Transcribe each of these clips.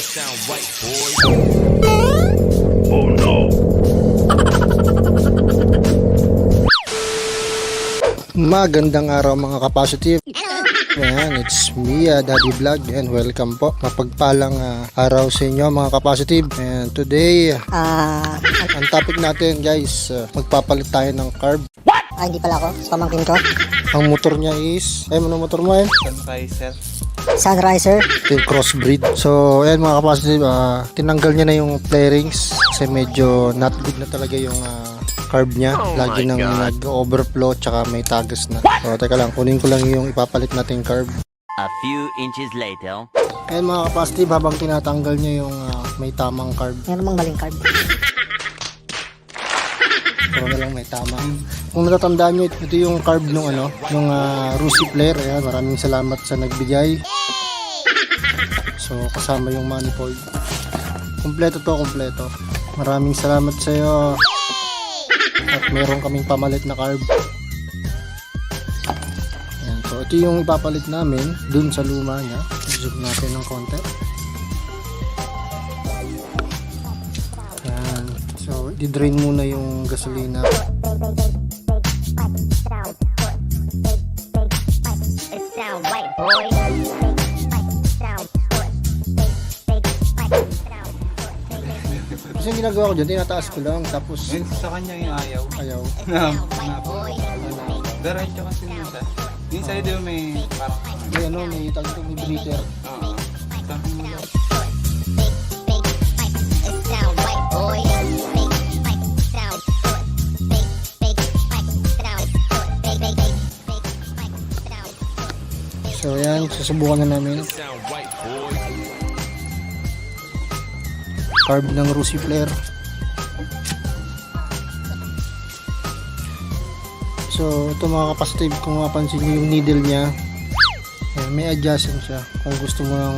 sound right, boy. Oh no. Magandang araw mga kapositive. Ayan, it's me, Daddy Vlog, and welcome po. Mapagpalang araw sa inyo mga kapositive. And today, ang topic natin guys, magpapalit tayo ng carb. What? Hindi pala ako, pamangkin ko. Ang motor niya is, ano motor mo yan? Sunriser. Ito yung crossbreed. So, ayan mga kapositive, tinanggal niya na yung flarings kasi medyo not good na talaga yung carb niya. Lagi nang nag-overflow tsaka may tagas na. So, teka lang, kunin ko lang yung ipapalit nating carb. A few inches later. Ayan mga kapositive, habang tinatanggal niya yung may tamang carb. Meron namang maling card. Pero na lang may tama. Kung natatandaan nyo, ito yung carb nung nung Rusi Player. Ayan, maraming salamat sa nagbigay. So, kasama yung manifold. Kompleto to, kompleto. Maraming salamat sa iyo. At meron kaming pamalit na carb. Ayan, so ito yung ipapalit namin dun sa luma niya. Zoom natin ng konti. Ayan. So, di-drain muna yung gasolina. Kasi yung ginagawa ko dyan, tinataas ko lang. Tapos, Sa kanya yung ayaw. ayaw. Diretso kasi minsan. Yung sa'yo din may parang May tag ito, may breather. Oo. Sabi mo lang. So, ayan, susubukan na namin. Sound right, boy. Carb ng Rusi Player. So, ito mga kapasitive, kung mapansin nyo yung needle niya, ayan, may adjustment siya. Kung gusto mo lang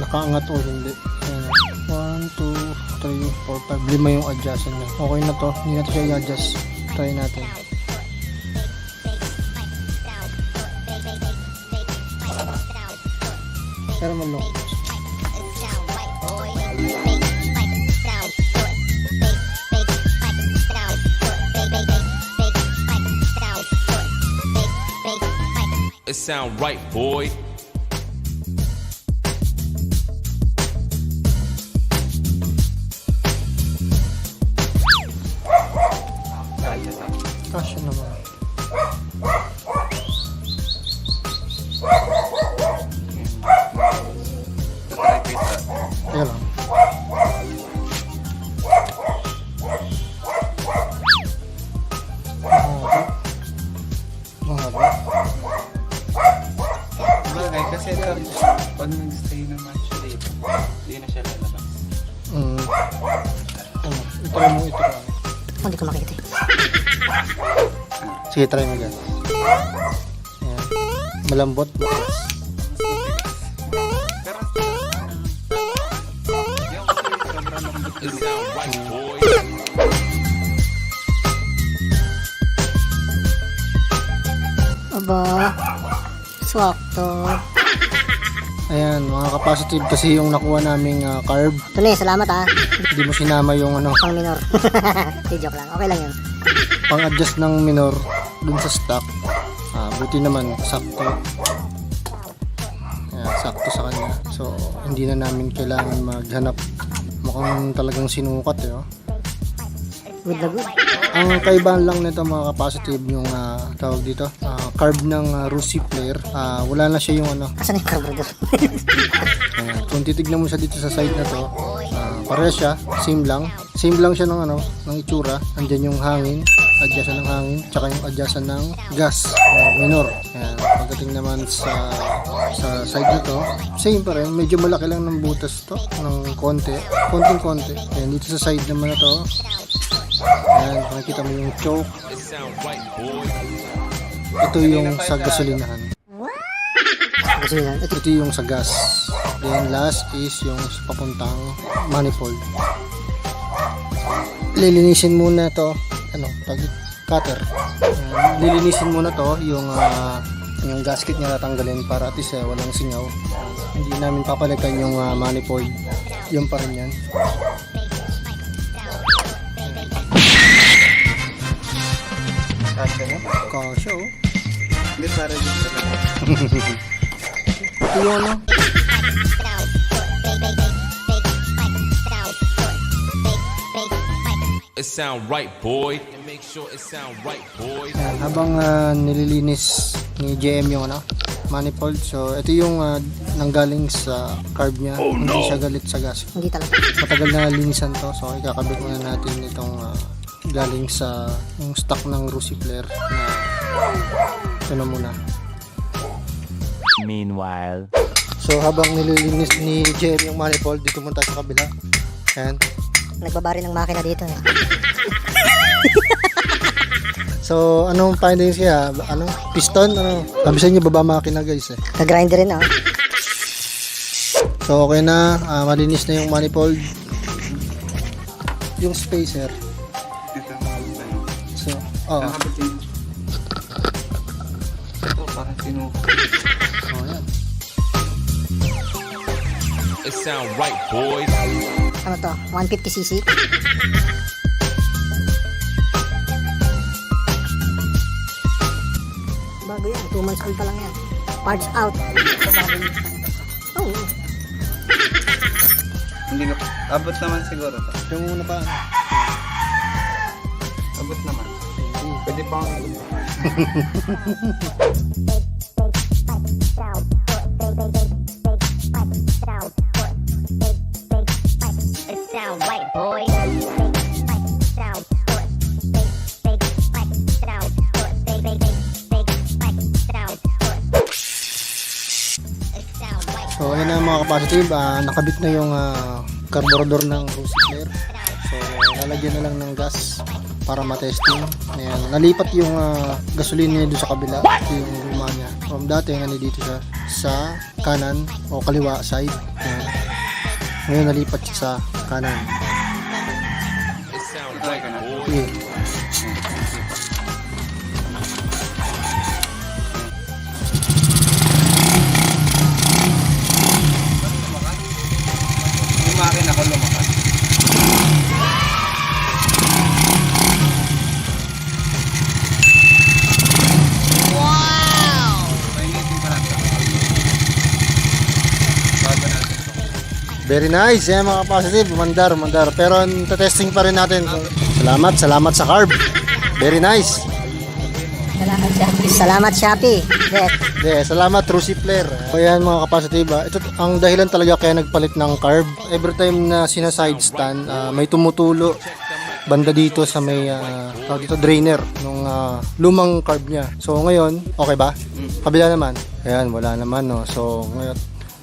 nakaangat o hindi. Ayan, 1, 2, 3, 4, 5, 5 yung adjustment niya. Okay na to, hindi natin siya i-adjust. Try natin. Pero malong. It sound right, boy. Kasya naman. Teka lang. Bagay kasi pag nag-stay naman siya dito, hindi na siya lalabas. Itry mo, itry. Hindi ko makikita. Sige, try mo yan. Ayan. Malambot. Pero yung sobrang lambot It sound right, boy. Aba, swakto. Ayan, mga kapositive, kasi yung nakuha naming carb, Ito na salamat ha. hindi mo sinama yung Pang minor. Di joke lang, okay lang yun. pang-adjust ng minor dun sa stock. Buti naman, sakto. Ayan, sakto sa kanya. So, hindi na namin kailangan maghanap. Mukhang talagang sinukat eh. Oh. Good na good. Ang kaibahan lang nito mga kapositive, yung tawag dito, carb ng Rusi Player. Wala na siya yung Asan yung carburetor? kung titignan mo siya dito sa side na to, pareha siya, same lang siya ng ng itsura. Andyan yung hangin, adjustan ng hangin, tsaka yung adjustan ng gas, minor. Ayan, pagdating naman sa side na to, same pa rin, medyo malaki lang ng butas to, ng konti. Ayan, dito sa side naman na to, ayan, makikita mo yung choke. It sound right, boy. Ito yung sa gasolinahan. Gusto nyo yan? Ito yung sa gas. Then last is yung papuntang manifold. Lilinisin muna to, cutter. Lilinisin muna to yung yung gasket niya natanggalin para at least walang singaw. Hindi namin papalitan yung manifold. Yun pa rin yan. Kasya mo? Kasya oh. Hindi, para dito sa lahat. Ito yung ano. It sound right, boy. And make sure it sound right, boy. Yan, habang nililinis ni JM yung ano, manifold. So ito yung nanggaling sa carb niya. Hindi siya galit sa gas. Hindi talaga. Matagal na linisan to. So ikakabit muna natin itong galing sa yung stock ng Rusiflare na ito na muna. Meanwhile. So habang nililinis ni JM yung manifold, dito muna tayo sa kabila. Ayan. Nagbabari ng makina dito. Eh. So anong findings kaya? Ano? Piston? Ano? Kabisan niyo baba makina guys eh. Nag-grinder rin ah. So okay na, malinis na yung manifold. Yung spacer. Ito. So, oo. Nakabot yun. Ito, parang sinuko. Oh, yan. It sound right, boys. Ano to? 150cc? Bago yan. 2 months old pa lang yan. Parts out. Oh. Hindi ko. Abot naman siguro to. Yung muna pa. Abot naman. Pwede pa akong It sound right, boy. So ayun na mga kapasitive, nakabit na yung carburetor ng Rusiflare. So lalagyan na lang ng gas para matesting. Ayan, nalipat yung gasolina niya doon sa kabila. Ito yung luma niya. From dati dito siya sa kanan o kaliwa side. Ayan. Ngayon nalipat siya sa kanan. It sound right, boy. Sige. yung makina ko lumakas. Painitin pa lang. Bago natin ito. Very nice, yan mga positive, mandar. Pero testing pa rin natin. Salamat sa carb. Very nice. Salamat Shopee. Salamat Shopee. Salamat Rusiflare. So yan mga kapasitive, ito ang dahilan talaga kaya nagpalit ng carb. Every time na sina-side stand, may tumutulo banda dito sa may dito drainer nung lumang carb niya. So ngayon, okay ba? Kabila naman. Ayan, wala naman no. So ngayon,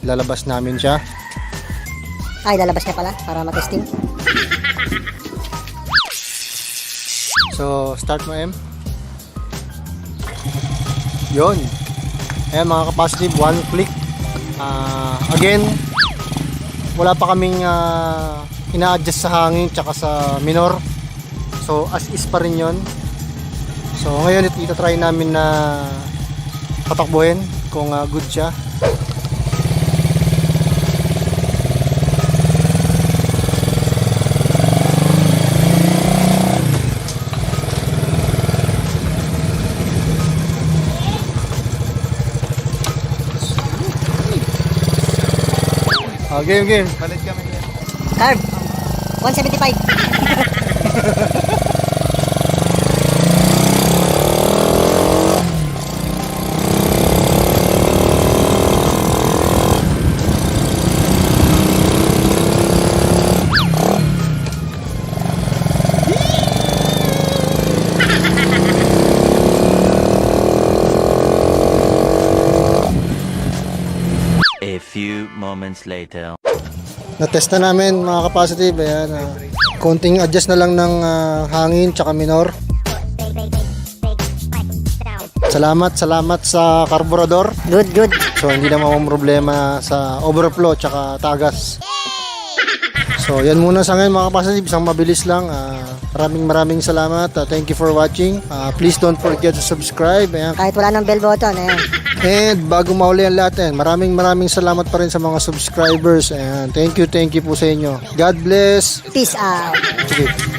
lalabas namin siya. Ay, lalabas niya pala para matesting. So start mo M. Yun. Ayan mga kapasitive, one click. Again, wala pa kaming ina-adjust sa hangin tsaka sa minor. So as is pa rin yun. So ngayon ito try namin na patakbuhin kung good siya. Game. Balit kami yan. Carb. 175. A few moments later. Na-test na namin mga kapasitive. Ayan, konting adjust na lang ng hangin tsaka minor. Salamat sa carburetor. Good. So hindi na problema sa overflow tsaka tagas. So yan muna sa ngayon mga kapasitive. Isang mabilis lang. Maraming salamat. Thank you for watching. Please don't forget to subscribe. Ayan. Kahit wala ng bell button, ayan. And bago mauli ang lahat, maraming salamat pa rin sa mga subscribers. And thank you po sa inyo. God bless. Peace out. Sige.